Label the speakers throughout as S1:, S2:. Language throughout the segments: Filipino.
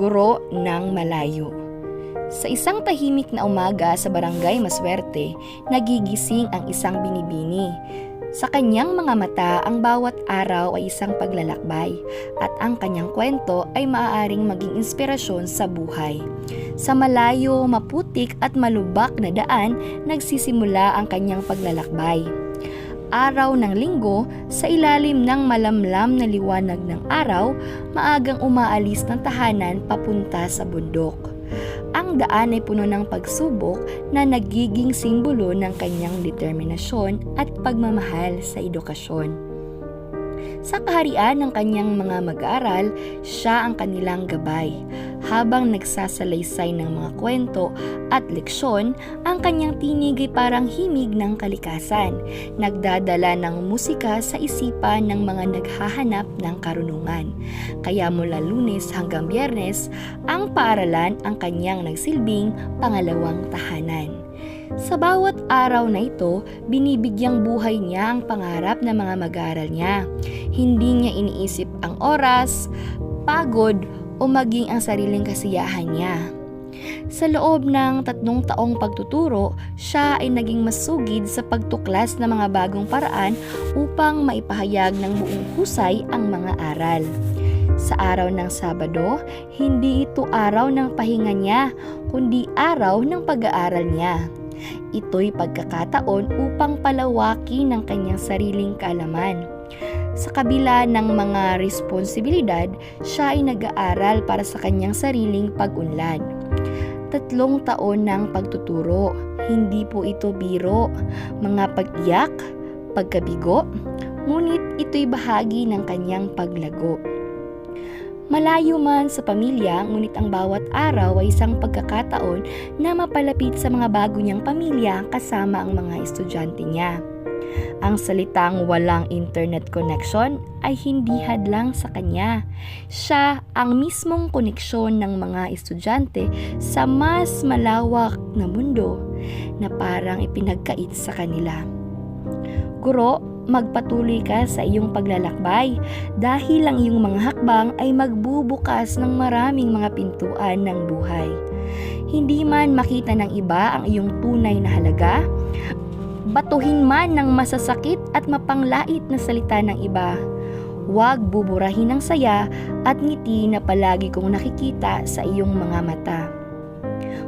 S1: Guro ng Malayo. Sa isang tahimik na umaga sa barangay Maswerte, nagigising ang isang binibini. Sa kanyang mga mata, ang bawat araw ay isang paglalakbay at ang kanyang kwento ay maaaring maging inspirasyon sa buhay. Sa malayo, maputik at malubak na daan, nagsisimula ang kanyang paglalakbay. Araw ng linggo, sa ilalim ng malamlam na liwanag ng araw, maagang umaalis ng tahanan papunta sa bundok. Ang daan ay puno ng pagsubok na nagiging simbolo ng kanyang determinasyon at pagmamahal sa edukasyon. Sa kaharian ng kanyang mga mag-aaral, siya ang kanilang gabay. Habang nagsasalaysay ng mga kwento at leksyon, ang kanyang tinig ay parang himig ng kalikasan, nagdadala ng musika sa isipan ng mga naghahanap ng karunungan. Kaya mula Lunes hanggang Biyernes, ang paaralan ang kanyang nagsilbing pangalawang tahanan. Sa bawat araw na ito, binibigyang buhay niya ang pangarap ng mga mag-aaral niya. Hindi niya iniisip ang oras, pagod, o maging ang sariling kasiyahan niya. Sa loob ng 3 taong pagtuturo, siya ay naging masugid sa pagtuklas ng mga bagong paraan upang maipahayag ng buong husay ang mga aral. Sa araw ng Sabado, hindi ito araw ng pahinga niya, kundi araw ng pag-aaral niya. Ito'y pagkakataon upang palawakin ang kanyang sariling kaalaman. Sa kabila ng mga responsibilidad, siya ay nag-aaral para sa kanyang sariling pag-unlad. 3 taon ng pagtuturo, hindi po ito biro, mga pag-iyak, pagkabigo, ngunit ito'y bahagi ng kanyang paglago. Malayo man sa pamilya, ngunit ang bawat araw ay isang pagkakataon na mapalapit sa mga bago niyang pamilya kasama ang mga estudyante niya. Ang salitang walang internet connection ay hindi hadlang sa kanya. Siya ang mismong koneksyon ng mga estudyante sa mas malawak na mundo na parang ipinagkait sa kanila. Guro, magpatuloy ka sa iyong paglalakbay dahil ang iyong mga hakbang ay magbubukas ng maraming mga pintuan ng buhay. Hindi man makita ng iba ang iyong tunay na halaga, batuhin man ng masasakit at mapanglait na salita ng iba, huwag buburahin ang saya at ngiti na palagi kong nakikita sa iyong mga mata.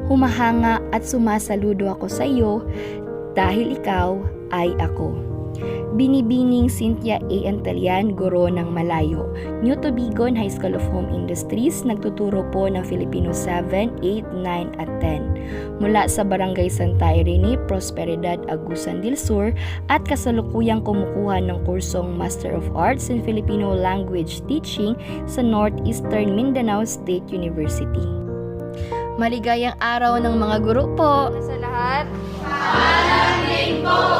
S1: Humahanga at sumasaludo ako sa iyo dahil ikaw ay ako. Binibining Cynthia A. Antalian, Guro ng Malayo, New Tubigon High School of Home Industries, nagtuturo po ng Filipino 7, 8, 9 at 10. Mula sa Barangay Santa Irene, Prosperidad, Agusan del Sur at kasalukuyang kumukuha ng kursong Master of Arts in Filipino Language Teaching sa Northeastern Mindanao State University. Maligayang araw ng mga guro po!
S2: Sa lahat,
S3: Paalam din po!